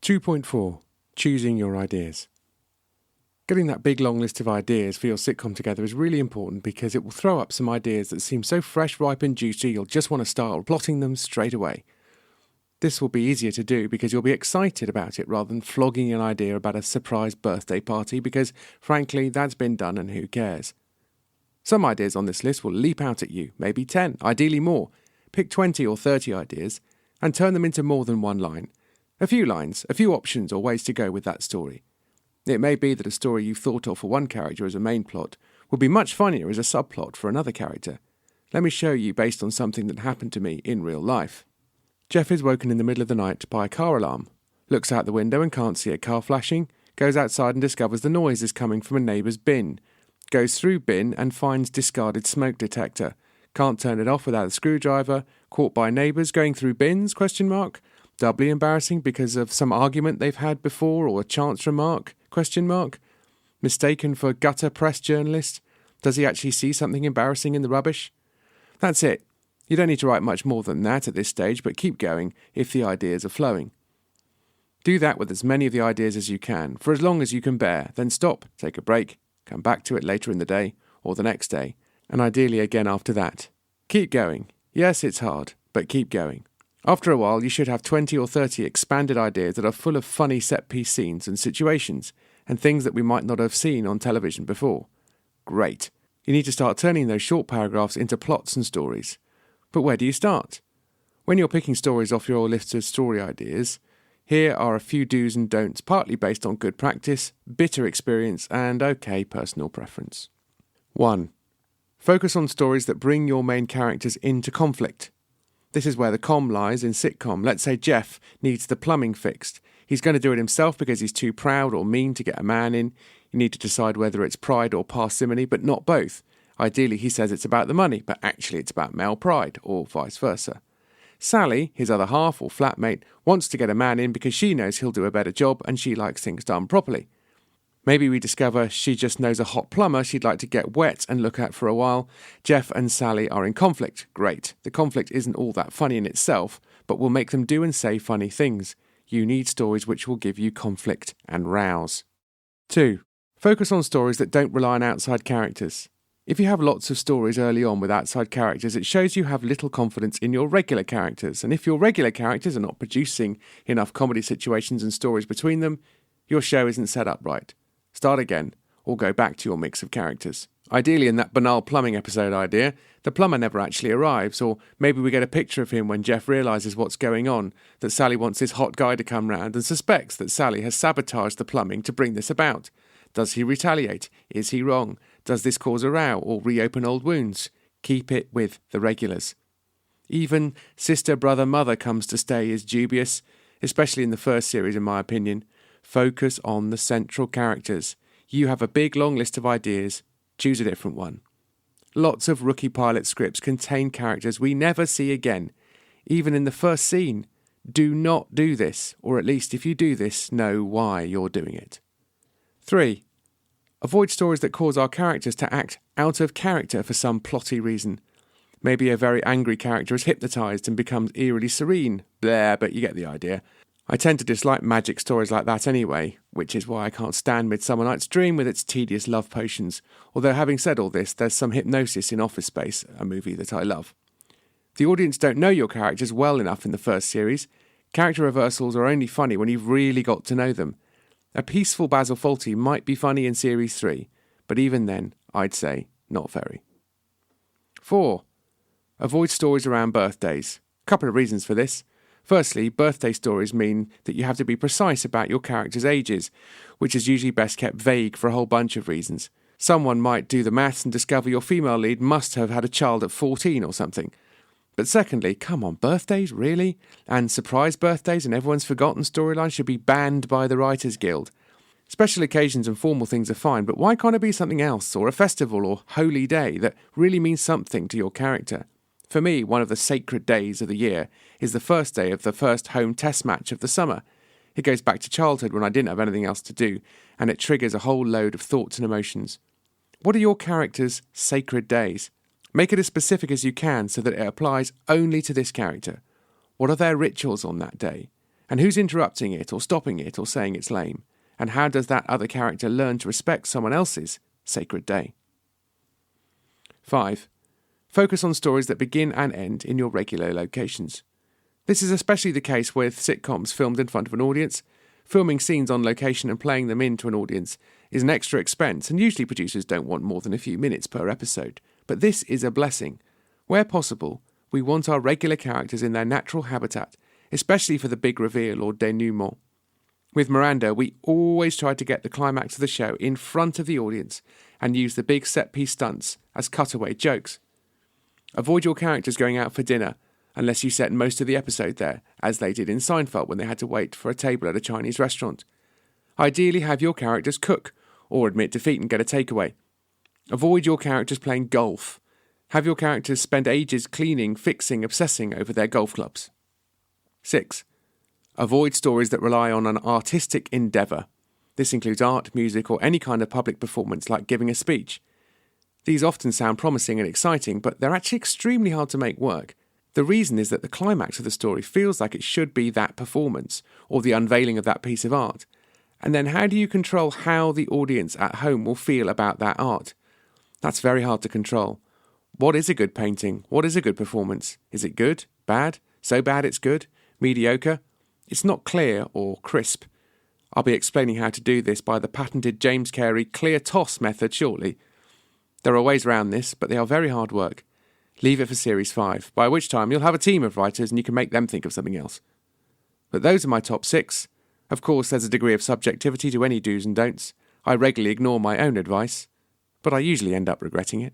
2.4. Choosing your ideas. Getting that big long list of ideas for your sitcom together is really important because it will throw up some ideas that seem so fresh, ripe and juicy you'll just want to start plotting them straight away. This will be easier to do because you'll be excited about it rather than flogging an idea about a surprise birthday party because, frankly, that's been done and who cares. Some ideas on this list will leap out at you, maybe 10, ideally more. Pick 20 or 30 ideas and turn them into more than one line. A few lines, a few options or ways to go with that story. It may be that a story you've thought of for one character as a main plot would be much funnier as a subplot for another character. Let me show you based on something that happened to me in real life. Jeff is woken in the middle of the night by a car alarm, looks out the window and can't see a car flashing, goes outside and discovers the noise is coming from a neighbour's bin, goes through bin and finds discarded smoke detector, can't turn it off without a screwdriver, caught by neighbours going through bins, ? Doubly embarrassing because of some argument they've had before or a chance remark, ? Mistaken for gutter press journalist? Does he actually see something embarrassing in the rubbish? That's it. You don't need to write much more than that at this stage, but keep going if the ideas are flowing. Do that with as many of the ideas as you can, for as long as you can bear, then stop, take a break, come back to it later in the day, or the next day, and ideally again after that. Keep going. Yes, it's hard, but keep going. After a while, you should have 20 or 30 expanded ideas that are full of funny set-piece scenes and situations, and things that we might not have seen on television before. Great. You need to start turning those short paragraphs into plots and stories. But where do you start? When you're picking stories off your list of story ideas, here are a few do's and don'ts, partly based on good practice, bitter experience, and personal preference. 1. Focus on stories that bring your main characters into conflict. This is where the com lies in sitcom. Let's say Jeff needs the plumbing fixed. He's going to do it himself because he's too proud or mean to get a man in. You need to decide whether it's pride or parsimony, but not both. Ideally, he says it's about the money, but actually it's about male pride, or vice versa. Sally, his other half or flatmate, wants to get a man in because she knows he'll do a better job and she likes things done properly. Maybe we discover she just knows a hot plumber she'd like to get wet and look at for a while. Jeff and Sally are in conflict. Great. The conflict isn't all that funny in itself, but will make them do and say funny things. You need stories which will give you conflict and rouse. 2. Focus on stories that don't rely on outside characters. If you have lots of stories early on with outside characters, it shows you have little confidence in your regular characters. And if your regular characters are not producing enough comedy situations and stories between them, your show isn't set up right. Start again, or go back to your mix of characters. Ideally, in that banal plumbing episode idea, the plumber never actually arrives, or maybe we get a picture of him when Jeff realises what's going on, that Sally wants this hot guy to come round and suspects that Sally has sabotaged the plumbing to bring this about. Does he retaliate? Is he wrong? Does this cause a row or reopen old wounds? Keep it with the regulars. Even sister, brother, mother comes to stay is dubious, especially in the first series in my opinion. Focus on the central characters. You have a big long list of ideas. Choose a different one. Lots of rookie pilot scripts contain characters we never see again. Even in the first scene. Do not do this, or at least if you do this, know why you're doing it. 3. Avoid stories that cause our characters to act out of character for some plotty reason. Maybe a very angry character is hypnotised and becomes eerily serene. Blah, but you get the idea. I tend to dislike magic stories like that anyway, which is why I can't stand Midsummer Night's Dream with its tedious love potions, although having said all this, there's some hypnosis in Office Space, a movie that I love. The audience don't know your characters well enough in the first series. Character reversals are only funny when you've really got to know them. A peaceful Basil Fawlty might be funny in Series 3, but even then, I'd say, not very. 4. Avoid stories around birthdays. A couple of reasons for this. Firstly, birthday stories mean that you have to be precise about your characters' ages, which is usually best kept vague for a whole bunch of reasons. Someone might do the maths and discover your female lead must have had a child at 14 or something. But secondly, come on, birthdays, really? And surprise birthdays and everyone's forgotten storylines should be banned by the Writers Guild. Special occasions and formal things are fine, but why can't it be something else, or a festival or holy day that really means something to your character? For me, one of the sacred days of the year is the first day of the first home test match of the summer. It goes back to childhood when I didn't have anything else to do, and it triggers a whole load of thoughts and emotions. What are your characters' sacred days? Make it as specific as you can so that it applies only to this character. What are their rituals on that day? And who's interrupting it or stopping it or saying it's lame? And how does that other character learn to respect someone else's sacred day? 5. Focus on stories that begin and end in your regular locations. This is especially the case with sitcoms filmed in front of an audience. Filming scenes on location and playing them into an audience is an extra expense, and usually producers don't want more than a few minutes per episode. But this is a blessing. Where possible, we want our regular characters in their natural habitat, especially for the big reveal or denouement. With Miranda, we always tried to get the climax of the show in front of the audience and use the big set-piece stunts as cutaway jokes. Avoid your characters going out for dinner unless you set most of the episode there, as they did in Seinfeld when they had to wait for a table at a Chinese restaurant. Ideally, have your characters cook or admit defeat and get a takeaway. Avoid your characters playing golf. Have your characters spend ages cleaning, fixing, obsessing over their golf clubs. 6. Avoid stories that rely on an artistic endeavour. This includes art, music, or any kind of public performance like giving a speech. These often sound promising and exciting, but they're actually extremely hard to make work. The reason is that the climax of the story feels like it should be that performance, or the unveiling of that piece of art. And then how do you control how the audience at home will feel about that art? That's very hard to control. What is a good painting? What is a good performance? Is it good? Bad? So bad it's good? Mediocre? It's not clear or crisp. I'll be explaining how to do this by the patented James Carey clear toss method shortly. There are ways around this, but they are very hard work. Leave it for Series 5, by which time you'll have a team of writers and you can make them think of something else. But those are my top 6. Of course, there's a degree of subjectivity to any do's and don'ts. I regularly ignore my own advice, but I usually end up regretting it.